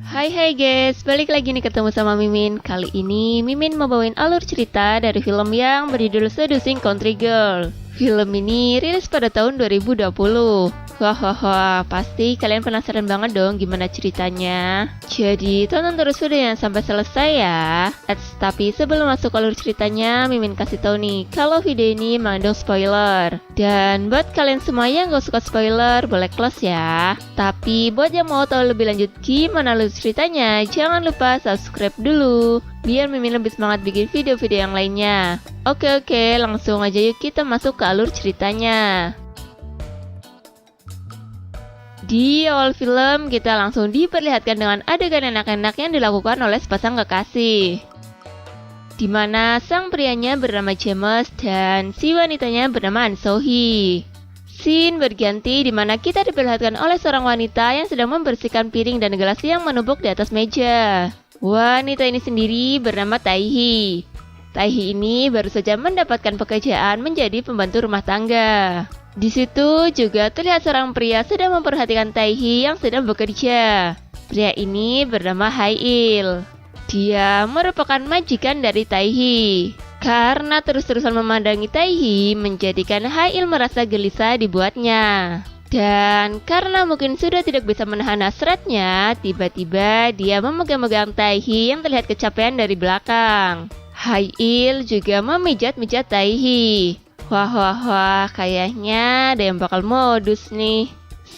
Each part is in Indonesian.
Hai guys, balik lagi nih ketemu sama Mimin. Kali ini Mimin mau bawain alur cerita dari film yang berjudul Seducing Country Girl. Film ini rilis pada tahun 2020. Wah, pasti kalian penasaran banget dong gimana ceritanya. Jadi tonton terus videonya sampai selesai ya. Tapi sebelum masuk alur ceritanya, Mimin kasih tahu nih kalau video ini mengandung spoiler. Dan buat kalian semua yang gak suka spoiler, boleh close ya. Tapi buat yang mau tahu lebih lanjut gimana alur ceritanya, jangan lupa subscribe dulu biar Mimin lebih semangat bikin video-video yang lainnya. Oke, langsung aja yuk kita masuk ke alur ceritanya. Di awal film, kita langsung diperlihatkan dengan adegan enak-enak yang dilakukan oleh sepasang kekasih, di mana sang prianya bernama James dan si wanitanya bernama An So-hee. Scene berganti di mana kita diperlihatkan oleh seorang wanita yang sedang membersihkan piring dan gelas yang menumpuk di atas meja. Wanita ini sendiri bernama Tae-hee. Tae-hee ini baru saja mendapatkan pekerjaan menjadi pembantu rumah tangga. Di situ juga terlihat seorang pria sedang memperhatikan Tae-hee yang sedang bekerja. Pria ini bernama Hae-il. Dia merupakan majikan dari Tae-hee. Karena terus-terusan memandangi Tae-hee menjadikan Hae-il merasa gelisah dibuatnya. Dan karena mungkin sudah tidak bisa menahan hasratnya, tiba-tiba dia memegang-megang Tae-hee yang terlihat kecapean dari belakang. Hae-il juga memijat-mijat Tae-hee. Wah, kayaknya ada yang bakal modus nih.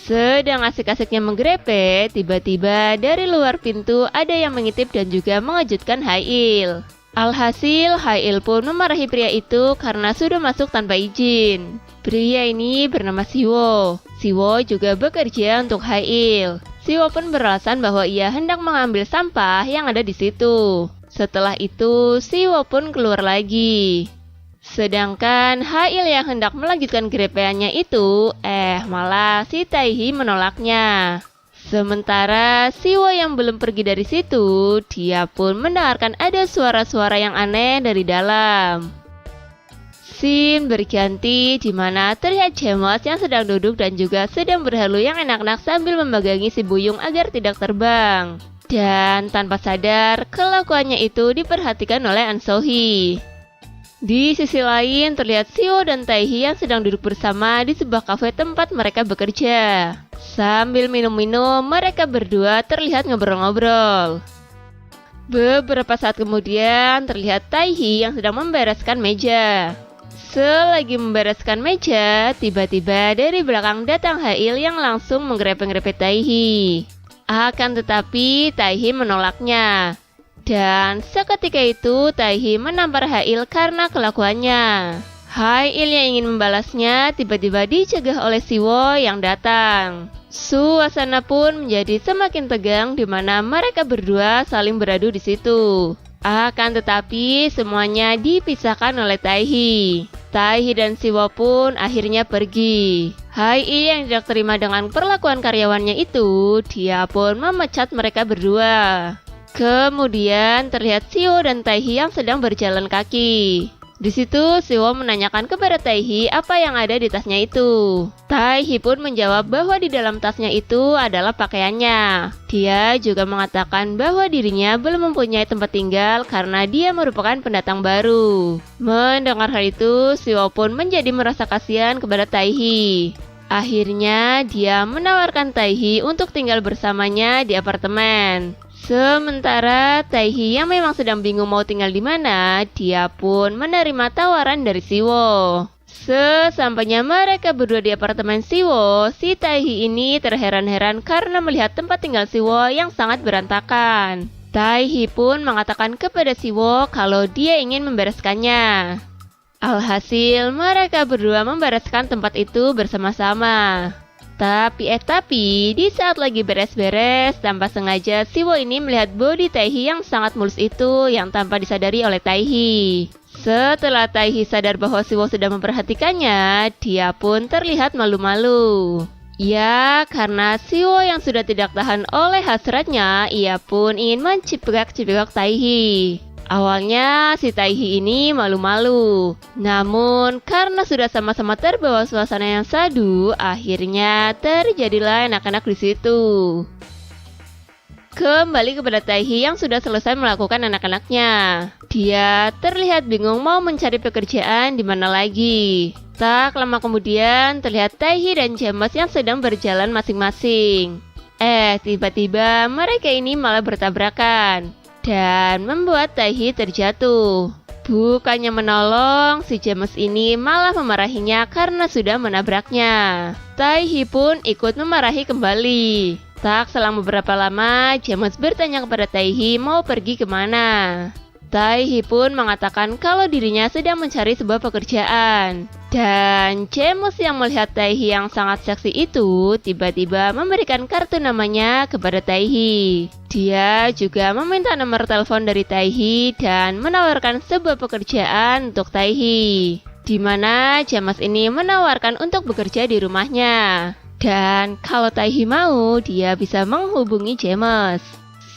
Sedang asik-asiknya menggerepe, tiba-tiba dari luar pintu ada yang mengintip dan juga mengejutkan Hae-il. Alhasil, Hae-il pun memarahi pria itu karena sudah masuk tanpa izin. Pria ini bernama Siwo. Siwo juga bekerja untuk Hae-il. Siwo pun beralasan bahwa ia hendak mengambil sampah yang ada di situ. Setelah itu, Siwo pun keluar lagi. Sedangkan Hae-il yang hendak melanjutkan gerepeannya itu, malah si Tae-hee menolaknya. Sementara Siwo yang belum pergi dari situ, dia pun mendengarkan ada suara-suara yang aneh dari dalam. Scene berganti di mana terlihat James yang sedang duduk dan juga sedang berhalu yang enak-enak sambil memegangi si Buyung agar tidak terbang. Dan tanpa sadar, kelakuannya itu diperhatikan oleh An So-hee. Di sisi lain, terlihat Siwo dan Tae-hee yang sedang duduk bersama di sebuah kafe tempat mereka bekerja. Sambil minum-minum, mereka berdua terlihat ngobrol-ngobrol. Beberapa saat kemudian, terlihat Tae-hee yang sedang membereskan meja. Selagi membereskan meja, tiba-tiba dari belakang datang Hae-il yang langsung menggerepe-gerepe Tae-hee. Akan tetapi, Tae-hee menolaknya. Dan seketika itu Tae-hee menampar Hae-il karena kelakuannya. Hae-il yang ingin membalasnya tiba-tiba dicegah oleh Siwo yang datang. Suasana pun menjadi semakin tegang di mana mereka berdua saling beradu di situ. Akan tetapi semuanya dipisahkan oleh Tae-hee. Tae-hee dan Siwo pun akhirnya pergi. Hae-il yang tidak terima dengan perlakuan karyawannya itu, dia pun memecat mereka berdua. Kemudian terlihat Siwo dan Tae-hee yang sedang berjalan kaki. Di situ Siwo menanyakan kepada Tae-hee apa yang ada di tasnya itu. Tae-hee pun menjawab bahwa di dalam tasnya itu adalah pakaiannya. Dia juga mengatakan bahwa dirinya belum mempunyai tempat tinggal karena dia merupakan pendatang baru. Mendengar hal itu, Siwo pun menjadi merasa kasihan kepada Tae-hee. Akhirnya dia menawarkan Tae-hee untuk tinggal bersamanya di apartemen. Sementara Tae-hee yang memang sedang bingung mau tinggal di mana, dia pun menerima tawaran dari Siwo. Sesampainya mereka berdua di apartemen Siwo, si Tae-hee ini terheran-heran karena melihat tempat tinggal Siwo yang sangat berantakan. Tae-hee pun mengatakan kepada Siwo kalau dia ingin membereskannya. Alhasil mereka berdua membereskan tempat itu bersama-sama. Tapi di saat lagi beres-beres, tanpa sengaja Siwo ini melihat body Tae-hee yang sangat mulus itu yang tanpa disadari oleh Tae-hee. Setelah Tae-hee sadar bahwa Siwo sedang memperhatikannya, dia pun terlihat malu-malu. Ya, karena Siwo yang sudah tidak tahan oleh hasratnya, ia pun ingin mencipika-cipika Tae-hee. Awalnya si Tae-hee ini malu-malu, namun karena sudah sama-sama terbawa suasana yang sadu, akhirnya terjadilah anak-anak di situ. Kembali kepada Taehi yang sudah selesai melakukan anak-anaknya. Dia terlihat bingung mau mencari pekerjaan di mana lagi. Tak lama kemudian terlihat Taehi dan James yang sedang berjalan masing-masing. Tiba-tiba mereka ini malah bertabrakan dan membuat Taehi terjatuh. Bukannya menolong, si James ini malah memarahinya karena sudah menabraknya. Taehi pun ikut memarahi kembali. Tak selang beberapa lama, James bertanya kepada Taehi mau pergi kemana. Taehi pun mengatakan kalau dirinya sedang mencari sebuah pekerjaan. Dan James yang melihat Taehi yang sangat seksi itu tiba-tiba memberikan kartu namanya kepada Taehi. Dia juga meminta nomor telepon dari Taehi dan menawarkan sebuah pekerjaan untuk Taehi, di mana James ini menawarkan untuk bekerja di rumahnya. Dan kalau Taehi mau, dia bisa menghubungi James.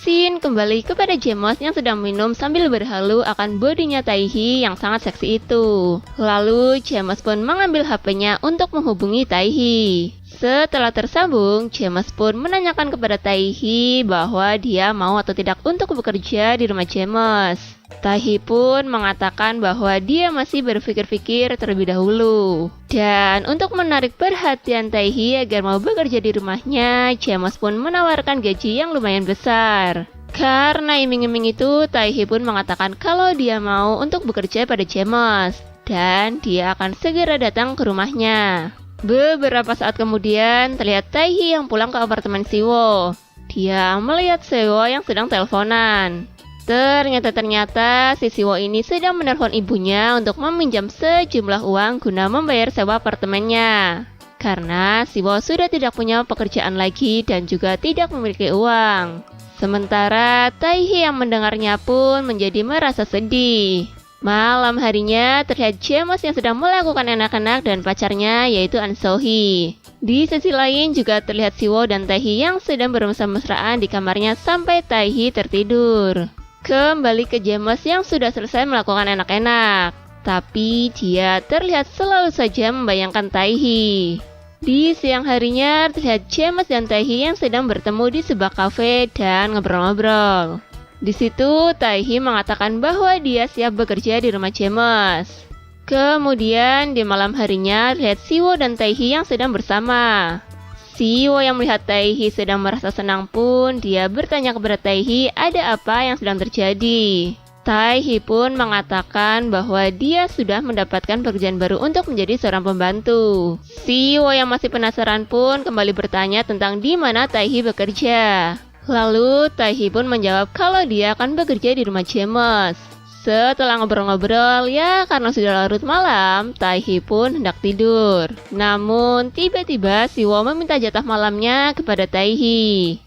Scene kembali kepada James yang sedang minum sambil berhalu akan bodinya Taehi yang sangat seksi itu. Lalu James pun mengambil HP-nya untuk menghubungi Taehi. Setelah tersambung, James pun menanyakan kepada Taehi bahwa dia mau atau tidak untuk bekerja di rumah James. Taehi pun mengatakan bahwa dia masih berpikir-pikir terlebih dahulu. Dan untuk menarik perhatian Taehi agar mau bekerja di rumahnya, James pun menawarkan gaji yang lumayan besar. Karena iming-iming itu, Taehi pun mengatakan kalau dia mau untuk bekerja pada James dan dia akan segera datang ke rumahnya. Beberapa saat kemudian, terlihat Taehi yang pulang ke apartemen Siwo. Dia melihat Seo yang sedang teleponan. Ternyata si Siwo ini sedang menelpon ibunya untuk meminjam sejumlah uang guna membayar sewa apartemennya. Karena Siwo sudah tidak punya pekerjaan lagi dan juga tidak memiliki uang. Sementara Taehi yang mendengarnya pun menjadi merasa sedih. Malam harinya terlihat James yang sedang melakukan anak-anak dan pacarnya yaitu An So-hee. Di sisi lain juga terlihat Siwo dan Taehi yang sedang bermesra-mesraan di kamarnya sampai Taehi tertidur. Kembali ke James yang sudah selesai melakukan enak-enak, tapi dia terlihat selalu saja membayangkan Taehi. Di siang harinya terlihat James dan Taehi yang sedang bertemu di sebuah kafe dan ngobrol-ngobrol. Di situ Taehi mengatakan bahwa dia siap bekerja di rumah James. Kemudian di malam harinya terlihat Siwo dan Taehi yang sedang bersama. Siwo yang melihat Taehi sedang merasa senang pun dia bertanya kepada Taehi ada apa yang sedang terjadi. Taehi pun mengatakan bahwa dia sudah mendapatkan pekerjaan baru untuk menjadi seorang pembantu. Siwo yang masih penasaran pun kembali bertanya tentang di mana Taehi bekerja. Lalu Taehi pun menjawab kalau dia akan bekerja di rumah James. Setelah ngobrol-ngobrol, ya karena sudah larut malam, Taehi pun hendak tidur. Namun tiba-tiba Siwo meminta jatah malamnya kepada Taehi.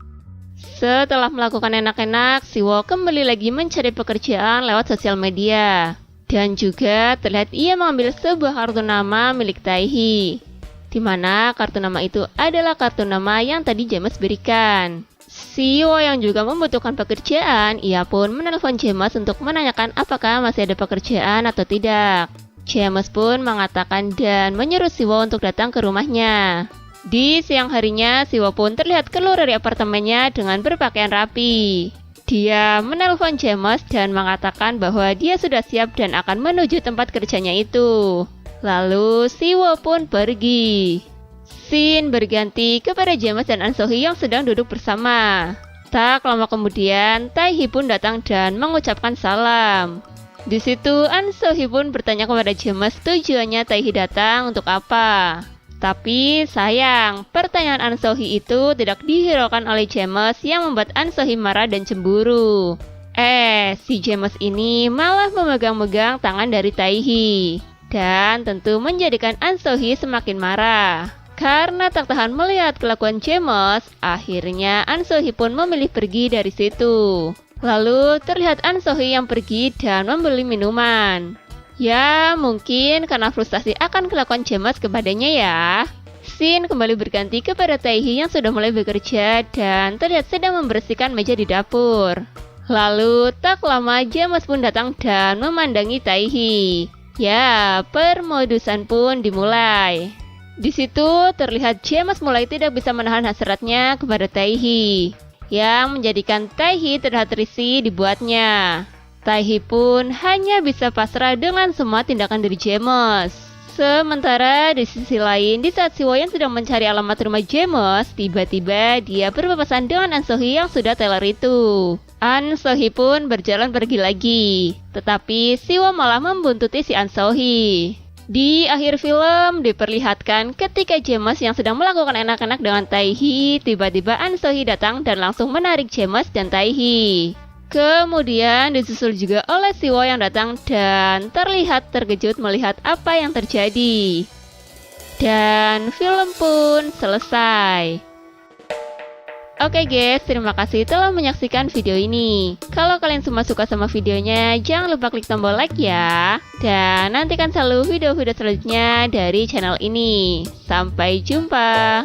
Setelah melakukan enak-enak, Siwo kembali lagi mencari pekerjaan lewat sosial media. Dan juga terlihat ia mengambil sebuah kartu nama milik Taehi, di mana kartu nama itu adalah kartu nama yang tadi James berikan. Siwo yang juga membutuhkan pekerjaan, ia pun menelpon James untuk menanyakan apakah masih ada pekerjaan atau tidak. James pun mengatakan dan menyuruh Siwo untuk datang ke rumahnya. Di siang harinya, Siwo pun terlihat keluar dari apartemennya dengan berpakaian rapi. Dia menelpon James dan mengatakan bahwa dia sudah siap dan akan menuju tempat kerjanya itu. Lalu Siwo pun pergi. Scene berganti kepada James dan An So-hee yang sedang duduk bersama. Tak lama kemudian, Taehi pun datang dan mengucapkan salam. Di situ An So-hee pun bertanya kepada James tujuannya Taehi datang untuk apa. Tapi sayang, pertanyaan An So-hee itu tidak dihiraukan oleh James yang membuat An So-hee marah dan cemburu. Si James ini malah memegang-megang tangan dari Taehi dan tentu menjadikan An So-hee semakin marah. Karena tak tahan melihat kelakuan James, akhirnya An So-hee pun memilih pergi dari situ. Lalu terlihat An So-hee yang pergi dan membeli minuman. Ya, mungkin karena frustasi akan kelakuan James kepadanya ya. Scene kembali berganti kepada Taehi yang sudah mulai bekerja dan terlihat sedang membersihkan meja di dapur. Lalu tak lama James pun datang dan memandangi Taehi. Ya, permodusan pun dimulai. Di situ terlihat James mulai tidak bisa menahan hasratnya kepada Taehi. yang menjadikan Taehi terlihat risih dibuatnya. Taehi pun hanya bisa pasrah dengan semua tindakan dari James. Sementara di sisi lain, di saat Si Won sedang mencari alamat rumah James, tiba-tiba dia berpapasan dengan An So-hee yang sudah teler itu. An So-hee pun berjalan pergi lagi, tetapi Si Won malah membuntuti si An So-hee. Di akhir film diperlihatkan ketika James yang sedang melakukan enak-enak dengan Taehi, tiba-tiba An So-hee datang dan langsung menarik James dan Taehi. Kemudian disusul juga oleh Si Won yang datang dan terlihat terkejut melihat apa yang terjadi. Dan film pun selesai. Oke guys, terima kasih telah menyaksikan video ini. Kalau kalian semua suka sama videonya, jangan lupa klik tombol like ya. Dan nantikan selalu video-video selanjutnya dari channel ini. Sampai jumpa.